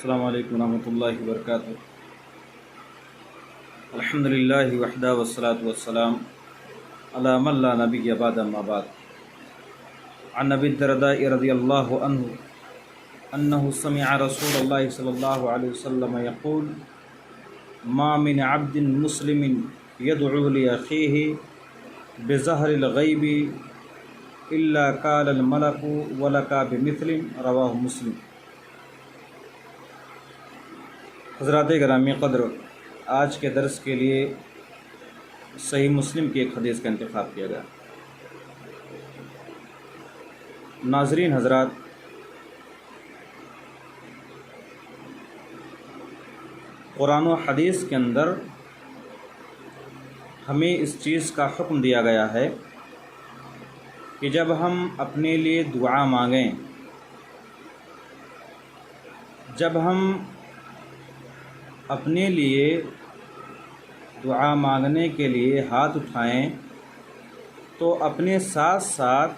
अस्सलामु अलैकुम रहमतुल्लाहि व बरकातुहू। अल्हम्दुलिल्लाहि वहदा वस्सलातु वस्सलाम अला मन ला नबिय्य बअद अम्मा बाद। अन अबी दरदाई रज़ियल्लाहु अन्हु अन्नहु समिअ रसूलल्लाहि सल्लल्लाहु अलैहि वसल्लम यक़ूल मा मिन अब्दिन मुस्लिमिन यदअू लि अख़ीहि बिज़हरिल ग़ैबि इल्ला क़ालल मलकु वलका बिमिस्लिन रवाहु मुस्लिम। हज़रात गिरामी क़द्र, आज के दर्स के लिए सही मुस्लिम की एक हदीस का इंतख़ाब किया गया। नाज़रीन हज़रात, कुरान व हदीस के अंदर हमें इस चीज़ का हुक्म दिया गया है कि जब हम अपने लिए दुआ मांगें, जब हम अपने लिए दुआ मांगने के लिए हाथ उठाएं तो अपने साथ साथ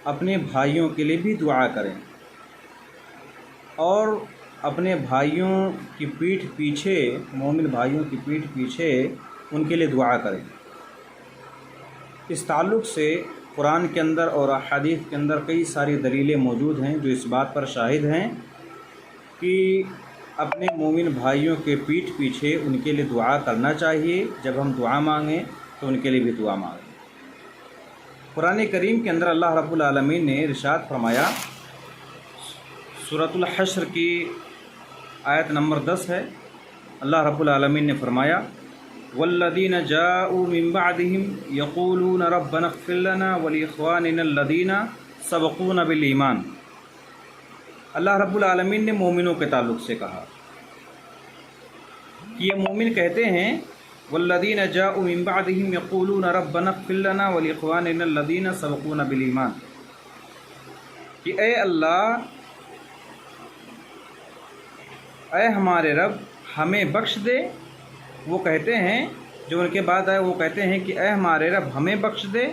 अपने भाइयों के लिए भी दुआ करें और अपने भाइयों की पीठ पीछे, मोमिन भाइयों की पीठ पीछे उनके लिए दुआ करें। इस ताल्लुक़ से कुरान के अंदर और हदीस के अंदर कई सारी दलीलें मौजूद हैं जो इस बात पर शाहिद हैं कि अपने मोमिन भाइयों के पीठ पीछे उनके लिए दुआ करना चाहिए। जब हम दुआ मांगें तो उनके लिए भी दुआ मांगें। कुरान करीम के अंदर अल्लाह रब्बुल आलमीन ने इरशाद फरमाया, सूरतुल हश्र की आयत नंबर 10 है। अल्लाह रब्बुल आलमीन ने फरमाया, वल्लदीन जाऊ मिन बअदिहिम यक़ूलून रब्बना इग़फ़िर लना व लिइख़वानिना अल्लज़ीना सबक़ूना बिल ईमान। अल्लाह रब्बुल आलमीन ने मोमिनों के ताल्लुक़ से कहा कि ये मोमिन कहते हैं, वल्लज़ीना जाऊ मिन बअदिहिम यक़ूलून रब्बना इग़फ़िर लना व लिइख़वानिना अल्लज़ीना सबक़ूना बिल ईमान, कि ए अल्लाह, ए हमारे रब, हमें बख्श दे। वो कहते हैं, जो उनके बाद आए वो कहते हैं कि ए हमारे रब, हमें बख्श दे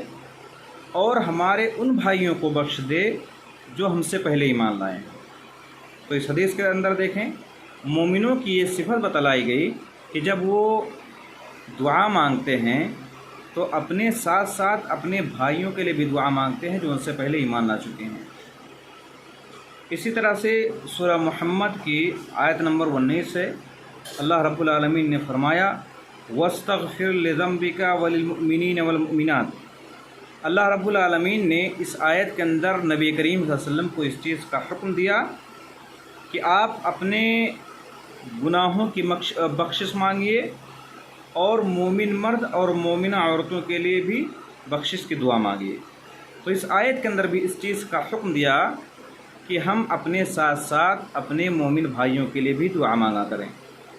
और हमारे उन भाइयों को बख्श दे जो हमसे पहले ईमान लाए हैं। तो इस हदीस के अंदर देखें, मोमिनों की ये सिफत बतलाई गई कि जब वो दुआ मांगते हैं तो अपने साथ साथ अपने भाइयों के लिए भी दुआ मांगते हैं जो उनसे पहले ईमान ला चुके हैं। इसी तरह से सूरह मुहम्मद की आयत नंबर 19 है। अल्लाह रब्बुल आलमीन ने फरमाया, वस्तग़फिर लिज़ंबिका वलिलमुमिनीन वलमुमिनात। अल्लाह रब्बुल आलमीन ने इस आयत के अंदर नबी करीम सल्लल्लाहु अलैहि वसल्लम को इस चीज़ का हुक्म दिया कि आप अपने गुनाहों की बख्शिश मांगिए और मोमिन मर्द और मोमिना औरतों के लिए भी बख्शिश की दुआ मांगिए। तो इस आयत के अंदर भी इस चीज़ का हुक्म दिया कि हम अपने साथ साथ अपने मोमिन भाइयों के लिए भी दुआ मांगा करें।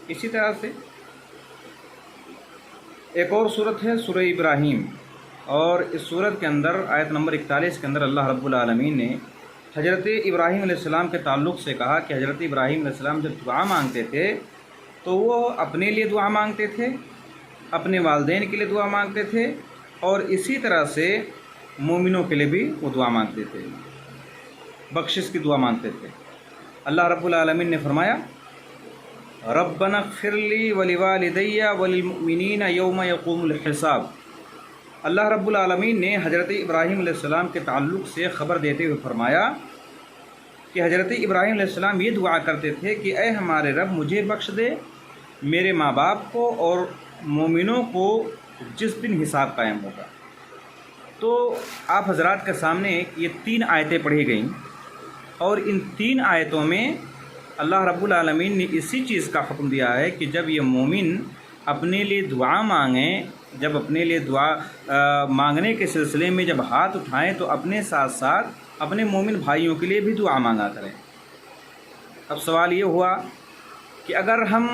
इसी तरह से एक और सूरत है सूरह इब्राहीम, और इस सूरत के अंदर आयत नंबर 41 के अंदर अल्लाह रब्बुल आलमीन ने हज़रत इब्राहीम अलैहिस्सलाम के ताल्लुक़ से कहा कि हज़रत इब्राहीम अलैहिस्सलाम जब दुआ मांगते थे तो वो अपने लिए दुआ मांगते थे, अपने वालिदैन के लिए दुआ मांगते थे और इसी तरह से मोमिनों के लिए भी वो दुआ मांगते थे, बख्शिश की दुआ मांगते थे। अल्लाह रब्बुल आलमीन ने फरमाया, रब्बना इग़फ़िर ली व लिवालिदैया व लिलमुमिनीना यौम यक़ूमुल हिसाब। अल्लाह रब्बुल आलमीन ने हज़रत इब्राहीम अलैहिस्सलाम के ताल्लुक़ से ख़बर देते हुए फरमाया कि हज़रत इब्राहीम अलैहिस्सलाम ये दुआ करते थे कि ए हमारे रब, मुझे बख्श दे, मेरे माँ बाप को और मोमिनों को जिस दिन हिसाब कायम होगा। तो आप हज़रात के सामने ये 3 आयतें पढ़ी गईं और इन 3 आयतों में अल्लाह रब्बुल आलमीन ने इसी चीज़ का हुक्म दिया है कि जब ये मोमिन अपने लिए दुआ मांगें, जब अपने लिए दुआ मांगने के सिलसिले में जब हाथ उठाएं तो अपने साथ साथ अपने मोमिन भाइयों के लिए भी दुआ मांगा करें। अब सवाल ये हुआ कि अगर हम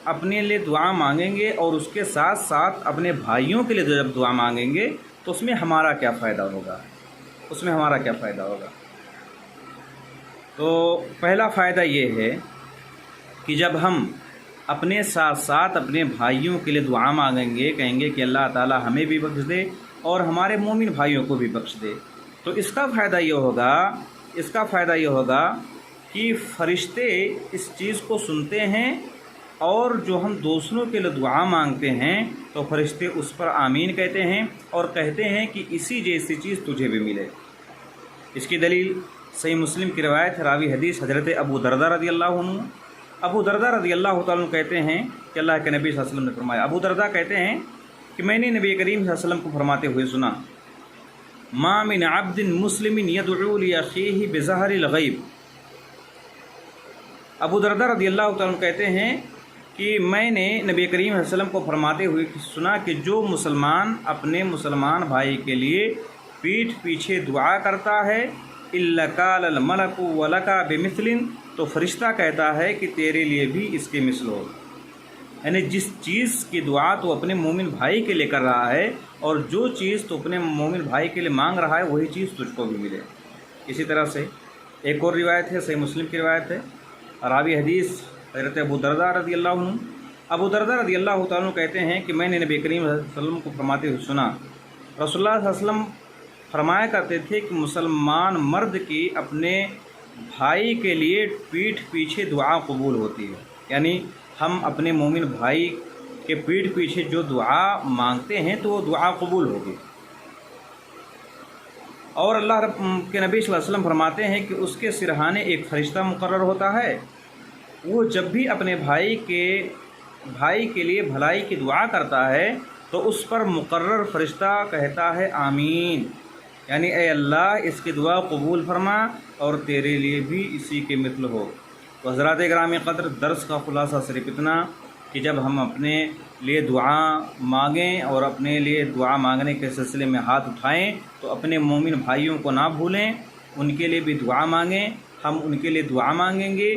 अपने लिए दुआ मांगेंगे और उसके साथ साथ अपने भाइयों के लिए जब दुआ मांगेंगे तो उसमें हमारा क्या फ़ायदा होगा, उसमें हमारा क्या फ़ायदा होगा? तो पहला फ़ायदा ये है कि जब हम अपने साथ साथ अपने भाइयों के लिए दुआ मांगेंगे, कहेंगे कि अल्लाह ताला हमें भी बख्श दे और हमारे मोमिन भाइयों को भी बख्श दे, तो इसका फ़ायदा ये होगा کہ فرشتے اس چیز کو سنتے ہیں اور جو ہم دوسروں کے لیے دعا مانگتے ہیں تو فرشتے اس پر آمین کہتے ہیں اور کہتے ہیں کہ اسی جیسی چیز تجھے بھی ملے۔ اس کی دلیل صحیح مسلم کی روایت ہے، راوی حدیث حضرت ابو درداء رضی اللہ عنہ۔ ابو درداء رضی اللہ تعالیٰ عنہ کہتے ہیں کہ اللہ کے نبی صلی اللہ علیہ وسلم نے فرمایا، ابو درداء کہتے ہیں کہ میں نے نبی کریم صلی اللہ علیہ وسلم کو فرماتے ہوئے سنا، ما من عبد مسلم یدعو لاخیہ بظہر الغیب۔ ابو درداء رضی اللہ تعالیٰ عنہ کہتے ہیں کہ میں نے نبی کریم صلی اللہ علیہ وسلم کو فرماتے ہوئے سنا کہ جو مسلمان اپنے مسلمان بھائی کے لیے پیٹھ پیچھے دعا کرتا ہے الا قال الملک ولک بمثل، تو فرشتہ کہتا ہے کہ تیرے لیے بھی اس کے مثل ہو۔ یعنی جس چیز کی دعا تو اپنے مومن بھائی کے لیے کر رہا ہے اور جو چیز تو اپنے مومن بھائی کے لیے مانگ رہا ہے وہی چیز تجھ کو بھی ملے۔ اسی طرح سے ایک اور روایت ہے، صحیح مسلم کی روایت ہے، راوی حدیث حضرت ابو درداء رضی اللہ عنہ۔ ابو درداء رضی اللہ تعالیٰ عنہ کہتے ہیں کہ میں نے نبی کریم صلی اللہ علیہ وسلم کو فرماتے ہوئے سنا، رسول اللہ صلی اللہ علیہ وسلم فرمایا کرتے تھے کہ مسلمان مرد کی اپنے بھائی کے لیے پیٹھ پیچھے دعا قبول ہوتی ہے، یعنی ہم اپنے مومن بھائی کے پیٹھ پیچھے جو دعا مانگتے ہیں تو وہ دعا قبول ہوگی۔ اور اللہ رب کے نبی صلی اللہ علیہ وسلم فرماتے ہیں کہ اس کے سرہانے ایک فرشتہ مقرر ہوتا ہے، وہ جب بھی اپنے بھائی کے لیے بھلائی کی دعا کرتا ہے تو اس پر مقرر فرشتہ کہتا ہے آمین، یعنی اے اللہ اس کی دعا قبول فرما اور تیرے لیے بھی اسی کے مثل ہو۔ تو حضرات گرامی قدر، درس کا خلاصہ صرف اتنا کہ جب ہم اپنے لیے دعا مانگیں اور اپنے لیے دعا مانگنے کے سلسلے میں ہاتھ اٹھائیں تو اپنے مومن بھائیوں کو نہ بھولیں، ان کے لیے بھی دعا مانگیں، ہم ان کے لیے دعا مانگیں گے،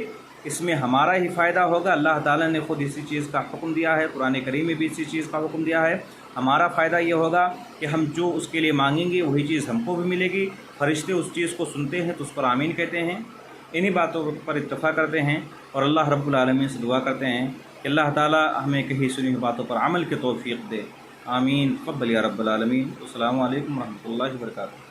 اس میں ہمارا ہی فائدہ ہوگا۔ اللہ تعالیٰ نے خود اسی چیز کا حکم دیا ہے، قرآن کریم میں بھی اسی چیز کا حکم دیا ہے۔ ہمارا فائدہ یہ ہوگا کہ ہم جو اس کے لیے مانگیں گے وہی چیز ہم کو بھی ملے گی۔ فرشتے اس چیز کو سنتے ہیں تو اس پر آمین کہتے ہیں، انہی باتوں پر اتفاق کرتے ہیں اور اللہ رب العالمین سے دعا کرتے ہیں کہ اللہ تعالیٰ ہمیں کہی سنی ہوئی باتوں پر عمل کی توفیق دے۔ آمین، تقبل یا رب العالمین۔ السلام علیکم ورحمۃ اللہ وبرکاتہ۔